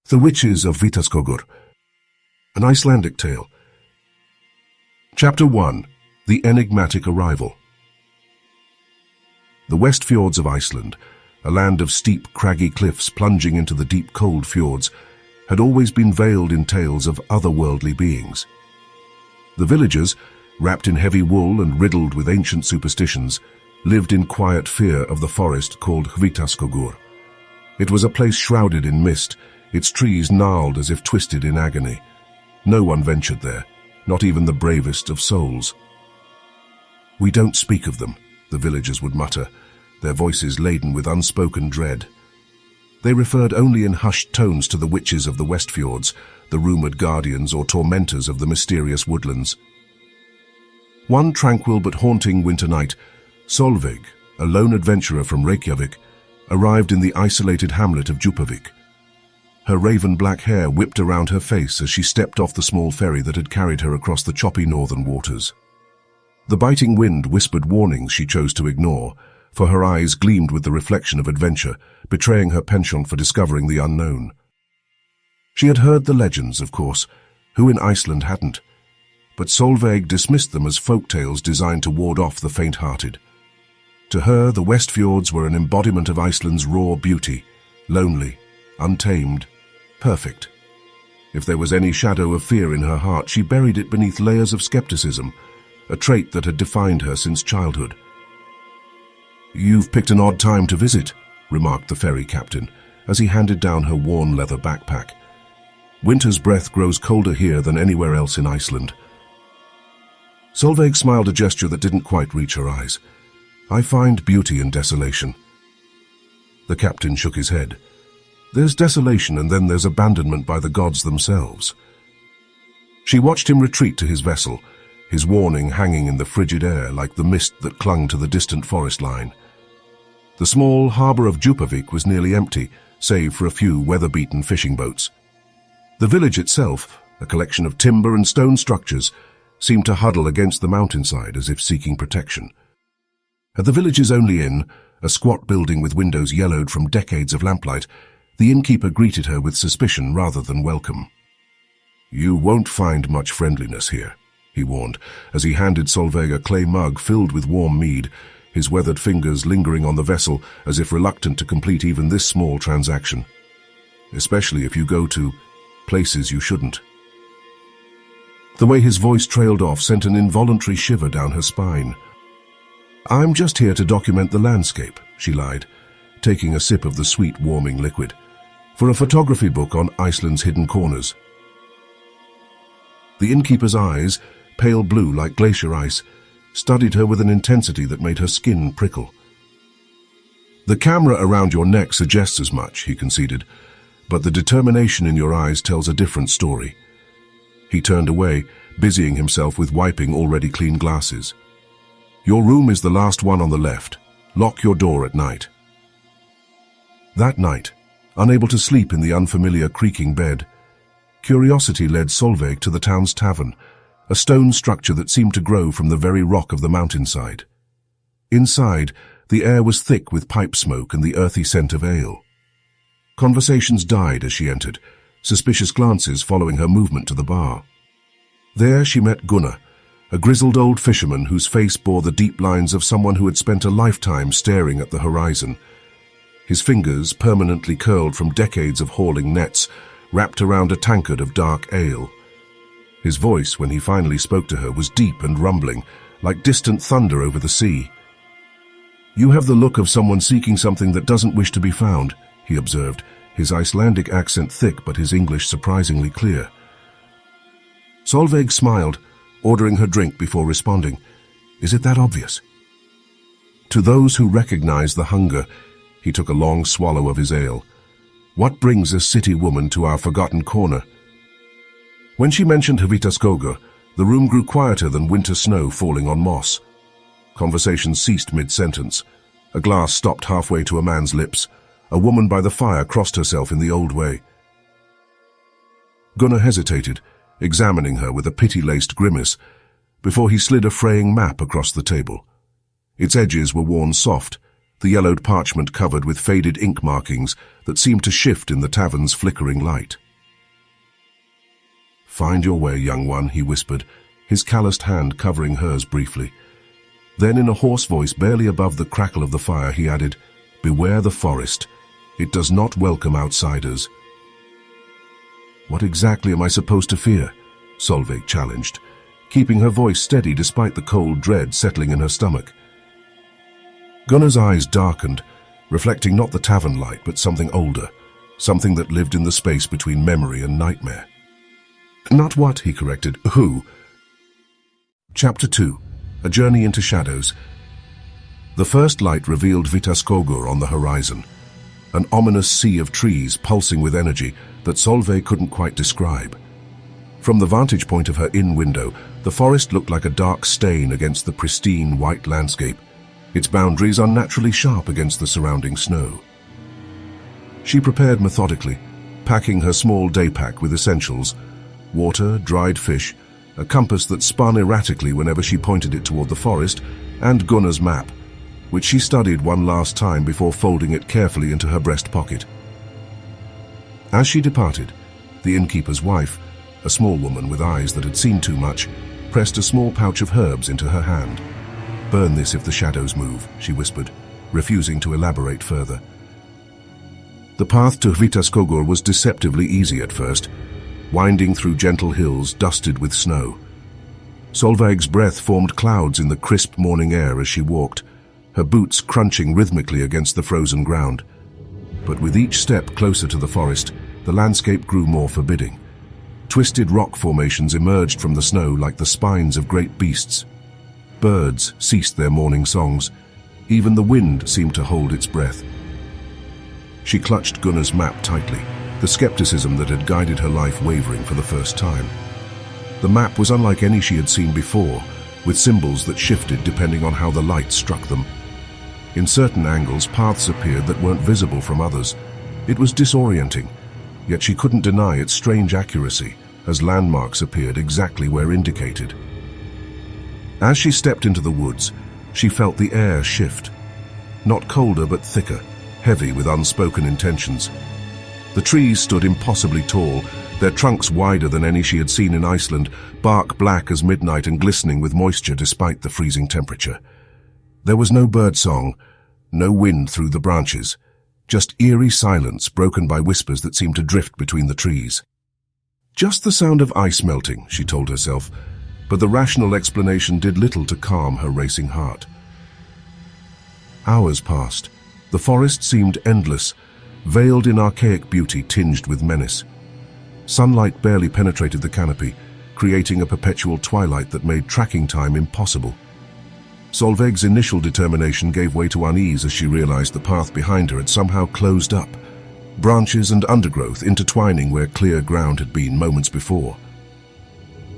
The Witches of Hvítaskógur, an Icelandic tale. Chapter 1. The Enigmatic Arrival. The Westfjords of Iceland, a land of steep, craggy cliffs plunging into the deep, cold fjords, had always been veiled in tales of otherworldly beings. The villagers, wrapped in heavy wool and riddled with ancient superstitions, lived in quiet fear of the forest called Hvítaskógur. It was a place shrouded in mist, its trees gnarled as if twisted in agony. No one ventured there, not even the bravest of souls. "We don't speak of them," the villagers would mutter, their voices laden with unspoken dread. They referred only in hushed tones to the witches of the Westfjords, the rumored guardians or tormentors of the mysterious woodlands. One tranquil but haunting winter night, Sólveig, a lone adventurer from Reykjavik, arrived in the isolated hamlet of Djúpavik. Her raven-black hair whipped around her face as she stepped off the small ferry that had carried her across the choppy northern waters. The biting wind whispered warnings she chose to ignore, for her eyes gleamed with the reflection of adventure, betraying her penchant for discovering the unknown. She had heard the legends, of course. Who in Iceland hadn't? But Sólveig dismissed them as folk tales designed to ward off the faint-hearted. To her, the Westfjords were an embodiment of Iceland's raw beauty, lonely, untamed, perfect. If there was any shadow of fear in her heart, she buried it beneath layers of skepticism, a trait that had defined her since childhood. "You've picked an odd time to visit," remarked the ferry captain, as he handed down her worn leather backpack. "Winter's breath grows colder here than anywhere else in Iceland." Sólveig smiled, a gesture that didn't quite reach her eyes. "I find beauty in desolation." The captain shook his head. "There's desolation, and then there's abandonment by the gods themselves." She watched him retreat to his vessel, his warning hanging in the frigid air like the mist that clung to the distant forest line. The small harbour of Djúpavik was nearly empty, save for a few weather-beaten fishing boats. The village itself, a collection of timber and stone structures, seemed to huddle against the mountainside as if seeking protection. At the village's only inn, a squat building with windows yellowed from decades of lamplight, the innkeeper greeted her with suspicion rather than welcome. "You won't find much friendliness here," he warned, as he handed Sólveig a clay mug filled with warm mead, his weathered fingers lingering on the vessel as if reluctant to complete even this small transaction. "Especially if you go to places you shouldn't." The way his voice trailed off sent an involuntary shiver down her spine. "I'm just here to document the landscape," she lied, taking a sip of the sweet, warming liquid, "for a photography book on Iceland's hidden corners." The innkeeper's eyes, pale blue like glacier ice, studied her with an intensity that made her skin prickle. "The camera around your neck suggests as much," he conceded, "but the determination in your eyes tells a different story." He turned away, busying himself with wiping already clean glasses. "Your room is the last one on the left. Lock your door at night." That night, unable to sleep in the unfamiliar creaking bed, curiosity led Sólveig to the town's tavern, a stone structure that seemed to grow from the very rock of the mountainside. Inside, the air was thick with pipe smoke and the earthy scent of ale. Conversations died as she entered, suspicious glances following her movement to the bar. There she met Gunnar, a grizzled old fisherman whose face bore the deep lines of someone who had spent a lifetime staring at the horizon. His fingers, permanently curled from decades of hauling nets, wrapped around a tankard of dark ale. His voice, when he finally spoke to her, was deep and rumbling, like distant thunder over the sea. "You have the look of someone seeking something that doesn't wish to be found," he observed, his Icelandic accent thick but his English surprisingly clear. Sólveig smiled, ordering her drink before responding. "Is it that obvious?" To those who recognize the hunger, he took a long swallow of his ale. "What brings a city woman to our forgotten corner?" When she mentioned Hvítaskógur, the room grew quieter than winter snow falling on moss. Conversation ceased mid-sentence. A glass stopped halfway to a man's lips. A woman by the fire crossed herself in the old way. Gunnar hesitated, examining her with a pity-laced grimace, before he slid a fraying map across the table. Its edges were worn soft, the yellowed parchment covered with faded ink markings that seemed to shift in the tavern's flickering light. "Find your way, young one," he whispered, his calloused hand covering hers briefly. Then in a hoarse voice barely above the crackle of the fire, he added, "Beware the forest. It does not welcome outsiders." "What exactly am I supposed to fear?" Sólveig challenged, keeping her voice steady despite the cold dread settling in her stomach. Gunnar's eyes darkened, reflecting not the tavern light but something older, something that lived in the space between memory and nightmare. "Not what," he corrected, "who?" Chapter 2. A Journey into Shadows. The first light revealed Hvítaskógur on the horizon, an ominous sea of trees pulsing with energy that Sólveig couldn't quite describe. From the vantage point of her inn window, the forest looked like a dark stain against the pristine white landscape, its boundaries unnaturally sharp against the surrounding snow. She prepared methodically, packing her small day pack with essentials: water, dried fish, a compass that spun erratically whenever she pointed it toward the forest, and Gunnar's map, which she studied one last time before folding it carefully into her breast pocket. As she departed, the innkeeper's wife, a small woman with eyes that had seen too much, pressed a small pouch of herbs into her hand. "Burn this if the shadows move," she whispered, refusing to elaborate further. The path to Hvítaskógur was deceptively easy at first, winding through gentle hills dusted with snow. Sólveig's breath formed clouds in the crisp morning air as she walked, her boots crunching rhythmically against the frozen ground. But with each step closer to the forest, the landscape grew more forbidding. Twisted rock formations emerged from the snow like the spines of great beasts. Birds ceased their morning songs. Even the wind seemed to hold its breath. She clutched Gunnar's map tightly, the skepticism that had guided her life wavering for the first time. The map was unlike any she had seen before, with symbols that shifted depending on how the light struck them. In certain angles, paths appeared that weren't visible from others. It was disorienting, yet she couldn't deny its strange accuracy, as landmarks appeared exactly where indicated. As she stepped into the woods, she felt the air shift. Not colder but thicker, heavy with unspoken intentions. The trees stood impossibly tall, their trunks wider than any she had seen in Iceland, bark black as midnight and glistening with moisture despite the freezing temperature. There was no birdsong, no wind through the branches, just eerie silence broken by whispers that seemed to drift between the trees. Just the sound of ice melting, she told herself, but the rational explanation did little to calm her racing heart. Hours passed. The forest seemed endless, veiled in archaic beauty tinged with menace. Sunlight barely penetrated the canopy, creating a perpetual twilight that made tracking time impossible. Sólveig's initial determination gave way to unease as she realized the path behind her had somehow closed up, branches and undergrowth intertwining where clear ground had been moments before.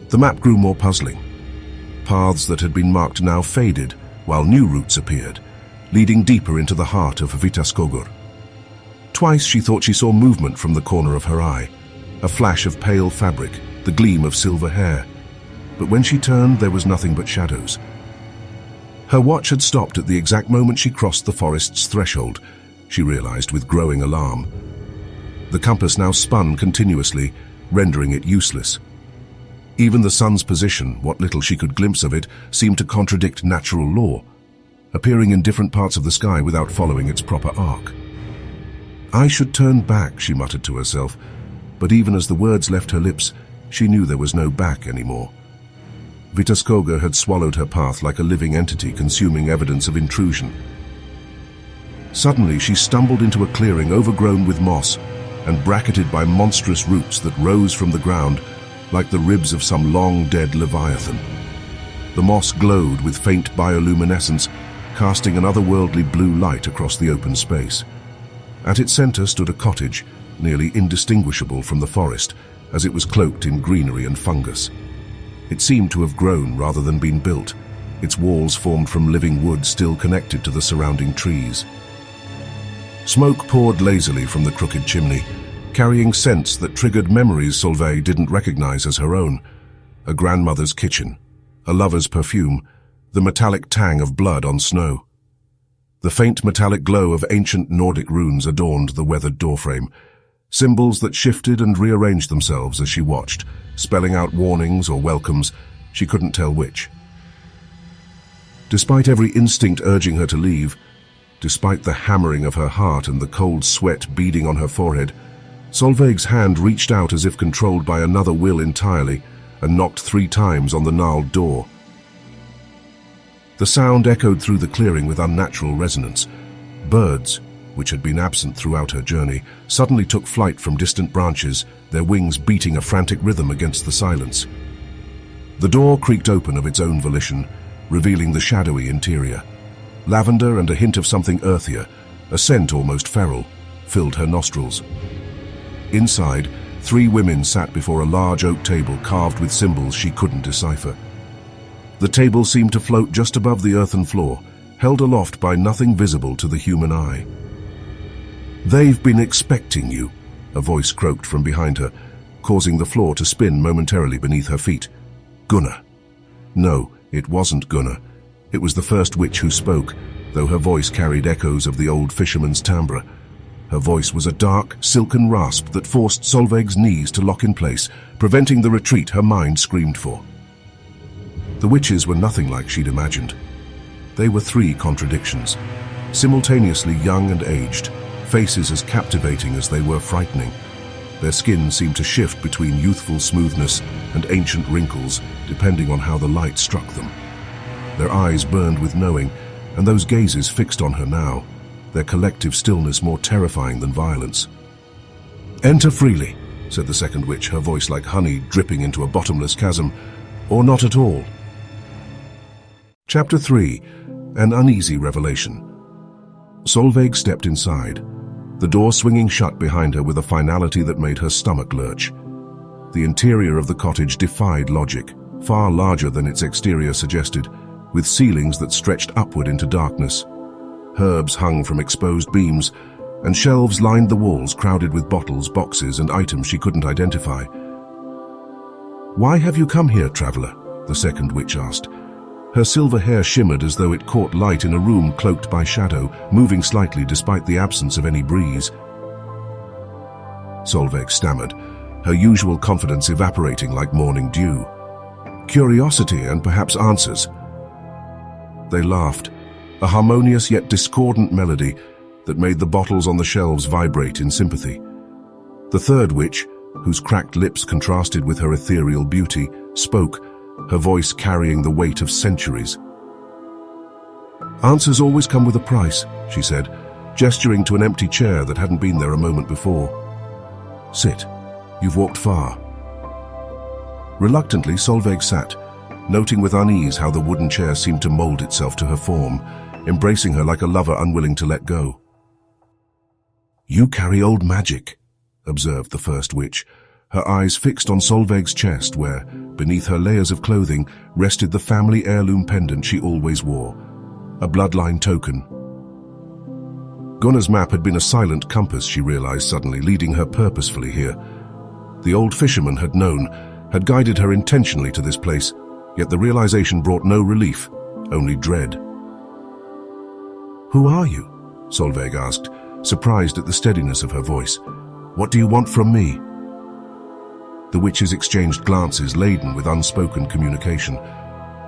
The map grew more puzzling. Paths that had been marked now faded, while new routes appeared, leading deeper into the heart of Hvítaskógur. Twice she thought she saw movement from the corner of her eye, a flash of pale fabric, the gleam of silver hair. But when she turned, there was nothing but shadows. Her watch had stopped at the exact moment she crossed the forest's threshold, she realized with growing alarm. The compass now spun continuously, rendering it useless. Even the sun's position, what little she could glimpse of it, seemed to contradict natural law, appearing in different parts of the sky without following its proper arc. "I should turn back," she muttered to herself, but even as the words left her lips, she knew there was no back anymore. Hvítaskógur had swallowed her path like a living entity consuming evidence of intrusion. Suddenly she stumbled into a clearing overgrown with moss and bracketed by monstrous roots that rose from the ground like the ribs of some long-dead leviathan. The moss glowed with faint bioluminescence, casting an otherworldly blue light across the open space. At its center stood a cottage, nearly indistinguishable from the forest, as it was cloaked in greenery and fungus. It seemed to have grown rather than been built, its walls formed from living wood still connected to the surrounding trees. Smoke poured lazily from the crooked chimney, carrying scents that triggered memories Sólveig didn't recognize as her own. A grandmother's kitchen, a lover's perfume, the metallic tang of blood on snow. The faint metallic glow of ancient Nordic runes adorned the weathered doorframe, symbols that shifted and rearranged themselves as she watched, spelling out warnings or welcomes, she couldn't tell which. Despite every instinct urging her to leave, despite the hammering of her heart and the cold sweat beading on her forehead, Sólveig's hand reached out as if controlled by another will entirely and knocked 3 times on the gnarled door. The sound echoed through the clearing with unnatural resonance. Birds, which had been absent throughout her journey, suddenly took flight from distant branches, their wings beating a frantic rhythm against the silence. The door creaked open of its own volition, revealing the shadowy interior. Lavender and a hint of something earthier, a scent almost feral, filled her nostrils. Inside, 3 women sat before a large oak table carved with symbols she couldn't decipher. The table seemed to float just above the earthen floor, held aloft by nothing visible to the human eye. "They've been expecting you," a voice croaked from behind her, causing the floor to spin momentarily beneath her feet. Gunnar. No, it wasn't Gunnar. It was the first witch who spoke, though her voice carried echoes of the old fisherman's timbre. Her voice was a dark, silken rasp that forced Sólveig's knees to lock in place, preventing the retreat her mind screamed for. The witches were nothing like she'd imagined. They were 3 contradictions, simultaneously young and aged, faces as captivating as they were frightening. Their skin seemed to shift between youthful smoothness and ancient wrinkles, depending on how the light struck them. Their eyes burned with knowing, and those gazes fixed on her now, their collective stillness more terrifying than violence. "Enter freely," said the second witch, her voice like honey dripping into a bottomless chasm, "or not at all." Chapter 3. An Uneasy Revelation. Sólveig stepped inside, the door swinging shut behind her with a finality that made her stomach lurch. The interior of the cottage defied logic, far larger than its exterior suggested, with ceilings that stretched upward into darkness. Herbs hung from exposed beams, and shelves lined the walls crowded with bottles, boxes, and items she couldn't identify. "Why have you come here, traveler?" the second witch asked. Her silver hair shimmered as though it caught light in a room cloaked by shadow, moving slightly despite the absence of any breeze. Sólveig stammered, her usual confidence evaporating like morning dew. "Curiosity and perhaps answers." They laughed, a harmonious yet discordant melody that made the bottles on the shelves vibrate in sympathy. The third witch, whose cracked lips contrasted with her ethereal beauty, spoke, her voice carrying the weight of centuries. "Answers always come with a price," she said, gesturing to an empty chair that hadn't been there a moment before. "Sit. You've walked far." Reluctantly, Sólveig sat, noting with unease how the wooden chair seemed to mold itself to her form, embracing her like a lover unwilling to let go. "You carry old magic," observed the first witch, her eyes fixed on Sólveig's chest where, beneath her layers of clothing, rested the family heirloom pendant she always wore, a bloodline token. Gunnar's map had been a silent compass, she realized suddenly, leading her purposefully here. The old fisherman had known, had guided her intentionally to this place, yet the realization brought no relief, only dread. "Who are you?" Sólveig asked, surprised at the steadiness of her voice. "What do you want from me?" The witches exchanged glances laden with unspoken communication.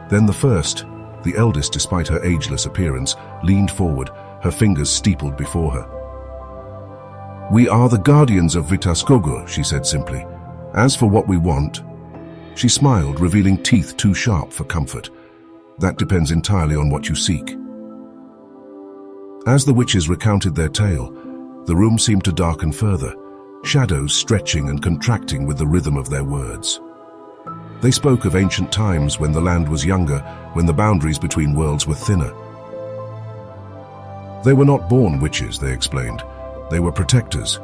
Then the first, the eldest despite her ageless appearance, leaned forward, her fingers steepled before her. "We are the guardians of Hvítaskógur," she said simply. "As for what we want..." She smiled, revealing teeth too sharp for comfort. "That depends entirely on what you seek." As the witches recounted their tale, the room seemed to darken further, shadows stretching and contracting with the rhythm of their words. They spoke of ancient times when the land was younger, when the boundaries between worlds were thinner. They were not born witches, they explained. They were protectors.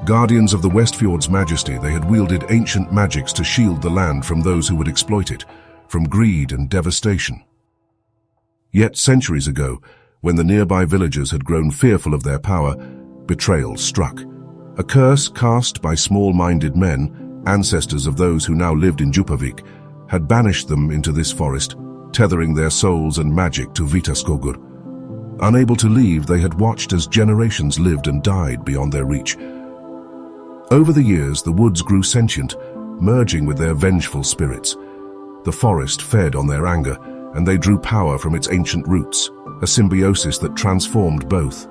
Guardians of the Westfjords' majesty, they had wielded ancient magics to shield the land from those who would exploit it, from greed and devastation. Yet centuries ago, when the nearby villagers had grown fearful of their power, betrayal struck. A curse cast by small-minded men, ancestors of those who now lived in Djúpavik, had banished them into this forest, tethering their souls and magic to Hvítaskógur. Unable to leave, they had watched as generations lived and died beyond their reach. Over the years, the woods grew sentient, merging with their vengeful spirits. The forest fed on their anger, and they drew power from its ancient roots, a symbiosis that transformed both.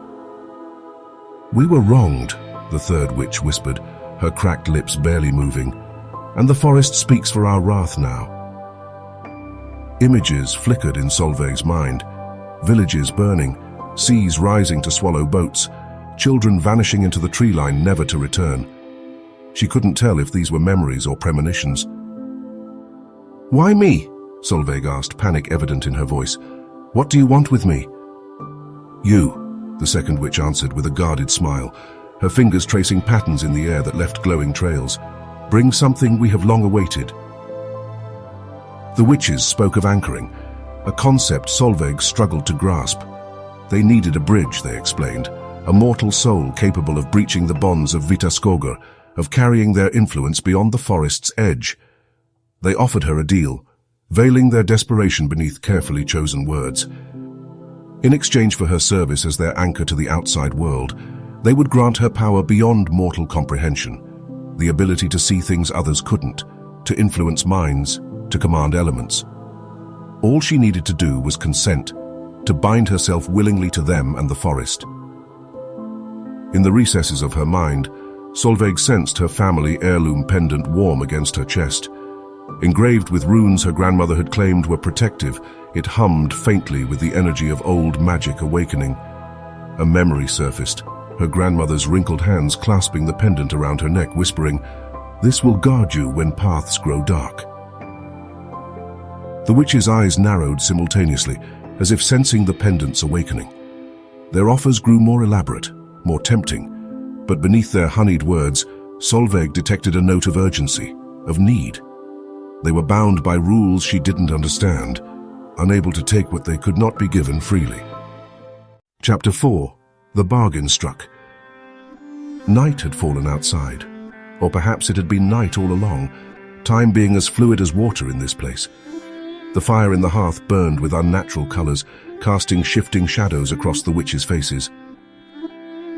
"We were wronged," the third witch whispered, her cracked lips barely moving, "and the forest speaks for our wrath now." Images flickered in Sólveig's mind. Villages burning, seas rising to swallow boats, children vanishing into the tree line never to return. She couldn't tell if these were memories or premonitions. "Why me?" Sólveig asked, panic evident in her voice. "What do you want with me?" "You," the second witch answered with a guarded smile, her fingers tracing patterns in the air that left glowing trails. "Bring something we have long awaited." The witches spoke of anchoring, a concept Sólveig struggled to grasp. They needed a bridge, they explained, a mortal soul capable of breaching the bonds of Hvítaskógur, of carrying their influence beyond the forest's edge. They offered her a deal, veiling their desperation beneath carefully chosen words. In exchange for her service as their anchor to the outside world, they would grant her power beyond mortal comprehension, the ability to see things others couldn't, to influence minds, to command elements. All she needed to do was consent, to bind herself willingly to them and the forest. In the recesses of her mind, Sólveig sensed her family heirloom pendant warm against her chest. Engraved with runes her grandmother had claimed were protective, it hummed faintly with the energy of old magic awakening. A memory surfaced, her grandmother's wrinkled hands clasping the pendant around her neck, whispering, "This will guard you when paths grow dark." The witch's eyes narrowed simultaneously, as if sensing the pendant's awakening. Their offers grew more elaborate, more tempting, but beneath their honeyed words, Sólveig detected a note of urgency, of need. They were bound by rules she didn't understand, unable to take what they could not be given freely. Chapter 4. The Bargain Struck. Night had fallen outside, or perhaps it had been night all along, time being as fluid as water in this place. The fire in the hearth burned with unnatural colors, casting shifting shadows across the witches' faces.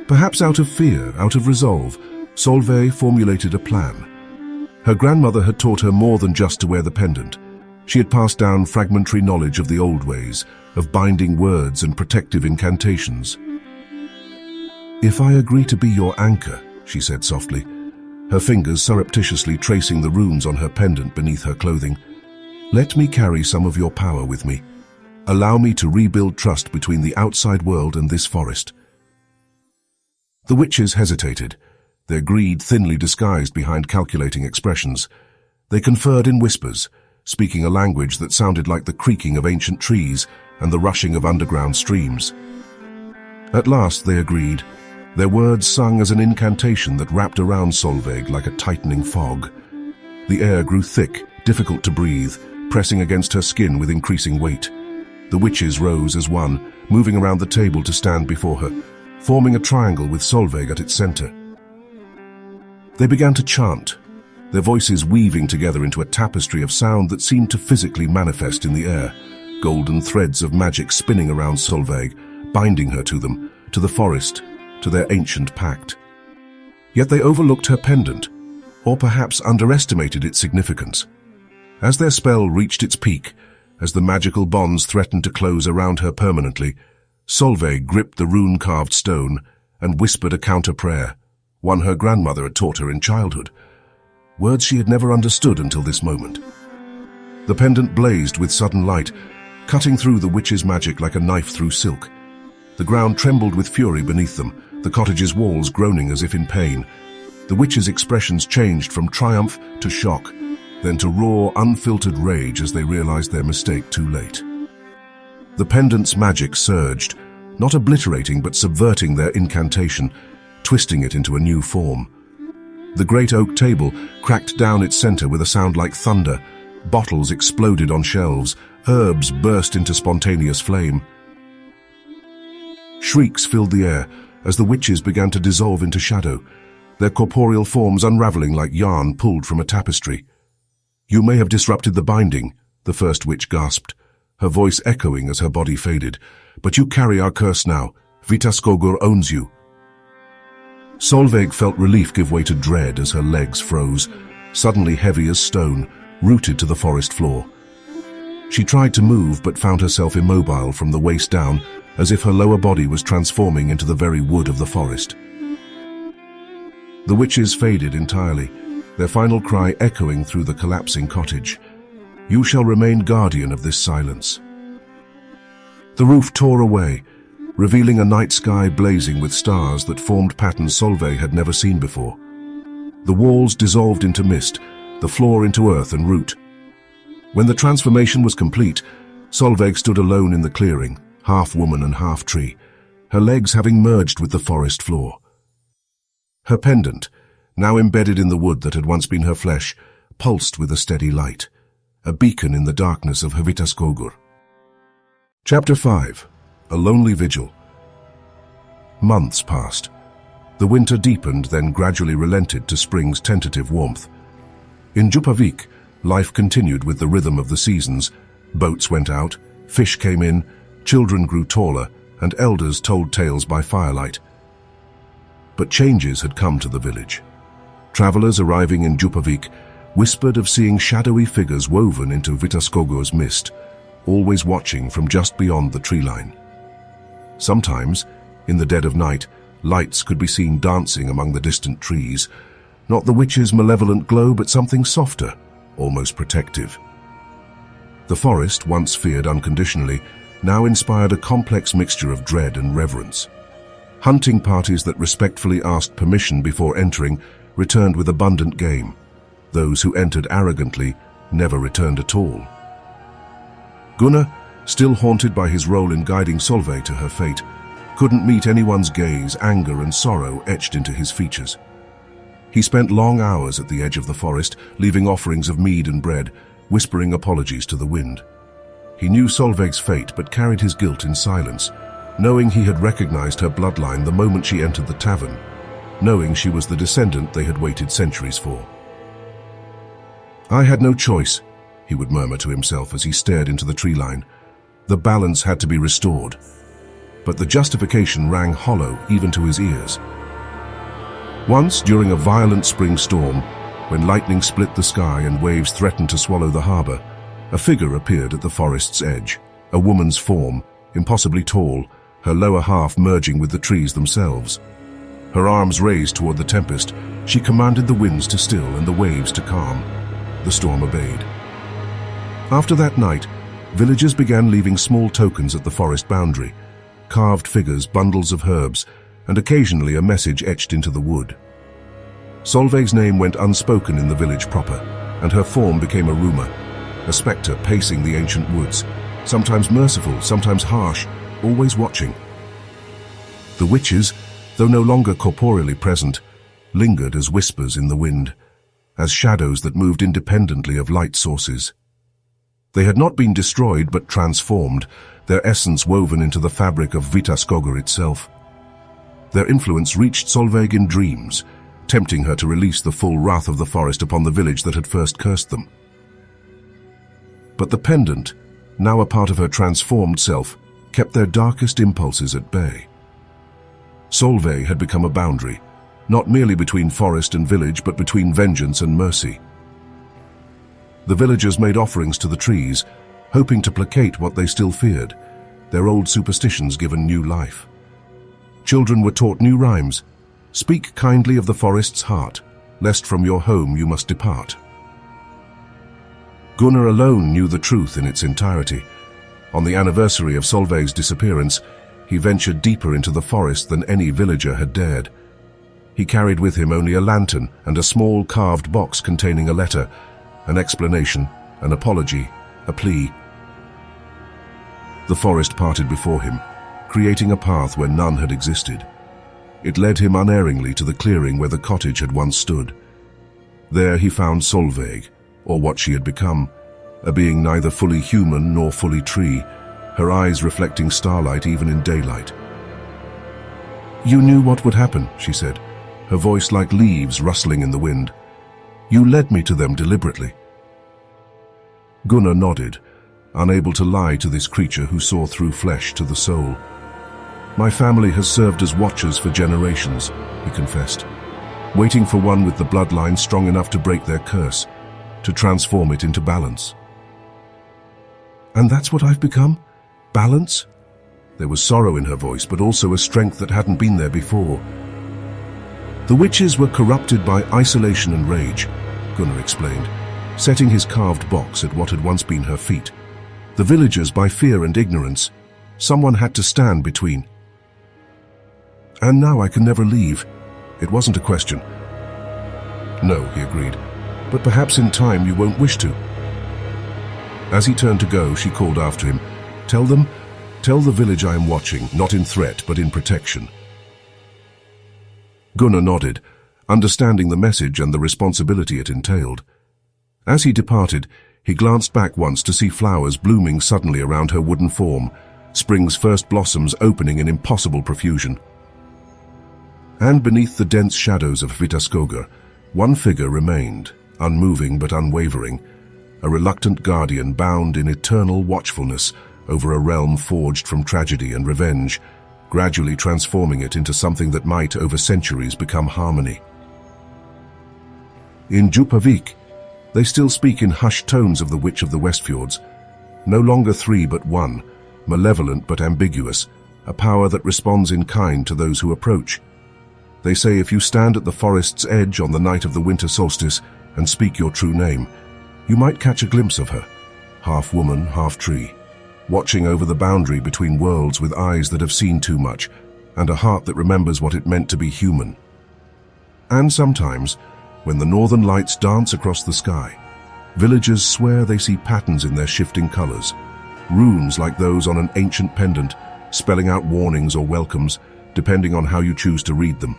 Perhaps out of fear, out of resolve, Sólveig formulated a plan. Her grandmother had taught her more than just to wear the pendant. She had passed down fragmentary knowledge of the old ways, of binding words and protective incantations. "If I agree to be your anchor," she said softly, her fingers surreptitiously tracing the runes on her pendant beneath her clothing, "let me carry some of your power with me. Allow me to rebuild trust between the outside world and this forest." The witches hesitated, their greed thinly disguised behind calculating expressions. They conferred in whispers, speaking a language that sounded like the creaking of ancient trees and the rushing of underground streams. At last they agreed, their words sung as an incantation that wrapped around Sólveig like a tightening fog. The air grew thick, difficult to breathe, pressing against her skin with increasing weight. The witches rose as one, moving around the table to stand before her, forming a triangle with Sólveig at its center. They began to chant, their voices weaving together into a tapestry of sound that seemed to physically manifest in the air, golden threads of magic spinning around Sólveig, binding her to them, to the forest, to their ancient pact. Yet they overlooked her pendant, or perhaps underestimated its significance. As their spell reached its peak, as the magical bonds threatened to close around her permanently, Sólveig gripped the rune-carved stone and whispered a counter-prayer, one her grandmother had taught her in childhood, words she had never understood until this moment. The pendant blazed with sudden light, cutting through the witch's magic like a knife through silk. The ground trembled with fury beneath them, the cottage's walls groaning as if in pain. The witches' expressions changed from triumph to shock, then to raw, unfiltered rage as they realized their mistake too late. The pendant's magic surged, not obliterating but subverting their incantation, twisting it into a new form. The great oak table cracked down its center with a sound like thunder. Bottles exploded on shelves, herbs burst into spontaneous flame. Shrieks filled the air as the witches began to dissolve into shadow, their corporeal forms unraveling like yarn pulled from a tapestry. "You may have disrupted the binding," the first witch gasped, her voice echoing as her body faded. "But you carry our curse now. Hvítaskógur owns you." Sólveig felt relief give way to dread as her legs froze, suddenly heavy as stone, rooted to the forest floor. She tried to move but found herself immobile from the waist down, as if her lower body was transforming into the very wood of the forest. The witches faded entirely, their final cry echoing through the collapsing cottage. "You shall remain guardian of this silence." The roof tore away, revealing a night sky blazing with stars that formed patterns Sólveig had never seen before. The walls dissolved into mist, the floor into earth and root. When the transformation was complete, Sólveig stood alone in the clearing, half woman and half tree, her legs having merged with the forest floor. Her pendant, now embedded in the wood that had once been her flesh, pulsed with a steady light, a beacon in the darkness of Hvítaskógur. Chapter 5. A Lonely Vigil. Months passed. The winter deepened, then gradually relented to spring's tentative warmth. In Djúpavík, life continued with the rhythm of the seasons. Boats went out, fish came in, children grew taller, and elders told tales by firelight. But changes had come to the village. Travelers arriving in Djúpavík whispered of seeing shadowy figures woven into Hvítaskógur's mist, always watching from just beyond the tree line. Sometimes, in the dead of night, lights could be seen dancing among the distant trees, not the witch's malevolent glow, but something softer, almost protective. The forest, once feared unconditionally, now inspired a complex mixture of dread and reverence. Hunting parties that respectfully asked permission before entering returned with abundant game. Those who entered arrogantly never returned at all. Gunnar, still haunted by his role in guiding Sólveig to her fate, couldn't meet anyone's gaze, anger and sorrow etched into his features. He spent long hours at the edge of the forest, leaving offerings of mead and bread, whispering apologies to the wind. He knew Sólveig's fate but carried his guilt in silence, knowing he had recognized her bloodline the moment she entered the tavern, knowing she was the descendant they had waited centuries for. "I had no choice," he would murmur to himself as he stared into the tree line. The balance had to be restored. But the justification rang hollow even to his ears. Once, during a violent spring storm, when lightning split the sky and waves threatened to swallow the harbor, a figure appeared at the forest's edge, a woman's form, impossibly tall, her lower half merging with the trees themselves. Her arms raised toward the tempest, she commanded the winds to still and the waves to calm. The storm obeyed. After that night, villagers began leaving small tokens at the forest boundary, carved figures, bundles of herbs, and occasionally a message etched into the wood. Sólveig's name went unspoken in the village proper, and her form became a rumor, a spectre pacing the ancient woods, sometimes merciful, sometimes harsh, always watching. The witches, though no longer corporeally present, lingered as whispers in the wind, as shadows that moved independently of light sources. They had not been destroyed but transformed, their essence woven into the fabric of Hvítaskógur itself. Their influence reached Sólveig in dreams, tempting her to release the full wrath of the forest upon the village that had first cursed them. But the pendant, now a part of her transformed self, kept their darkest impulses at bay. Sólveig had become a boundary, not merely between forest and village, but between vengeance and mercy. The villagers made offerings to the trees, hoping to placate what they still feared, their old superstitions given new life. Children were taught new rhymes. "Speak kindly of the forest's heart, lest from your home you must depart." Gunnar alone knew the truth in its entirety. On the anniversary of Sólveig's disappearance, he ventured deeper into the forest than any villager had dared. He carried with him only a lantern and a small carved box containing a letter, an explanation, an apology, a plea. The forest parted before him, creating a path where none had existed. It led him unerringly to the clearing where the cottage had once stood. There he found Sólveig, or what she had become, a being neither fully human nor fully tree, her eyes reflecting starlight even in daylight. "You knew what would happen," she said, her voice like leaves rustling in the wind. "You led me to them deliberately." Gunnar nodded, unable to lie to this creature who saw through flesh to the soul. My family has served as watchers for generations, he confessed, waiting for one with the bloodline strong enough to break their curse, to transform it into balance. And that's what I've become? Balance? There was sorrow in her voice, but also a strength that hadn't been there before. The witches were corrupted by isolation and rage, Gunnar explained, setting his carved box at what had once been her feet. The villagers by fear and ignorance. Someone had to stand between. And now I can never leave. It wasn't a question. No, he agreed, but perhaps in time you won't wish to. As he turned to go, she called after him, Tell the village I am watching, not in threat, but in protection. Gunnar nodded, understanding the message and the responsibility it entailed. As he departed, he glanced back once to see flowers blooming suddenly around her wooden form, spring's first blossoms opening in impossible profusion. And beneath the dense shadows of Hvítaskógur, one figure remained, unmoving but unwavering, a reluctant guardian bound in eternal watchfulness over a realm forged from tragedy and revenge, gradually transforming it into something that might, over centuries, become harmony. In Djúpavik, they still speak in hushed tones of the Witch of the Westfjords, no longer three but one, malevolent but ambiguous, a power that responds in kind to those who approach. They say if you stand at the forest's edge on the night of the winter solstice and speak your true name, you might catch a glimpse of her, half woman, half tree, watching over the boundary between worlds with eyes that have seen too much and a heart that remembers what it meant to be human. And sometimes, when the northern lights dance across the sky, villagers swear they see patterns in their shifting colors, runes like those on an ancient pendant, spelling out warnings or welcomes, depending on how you choose to read them.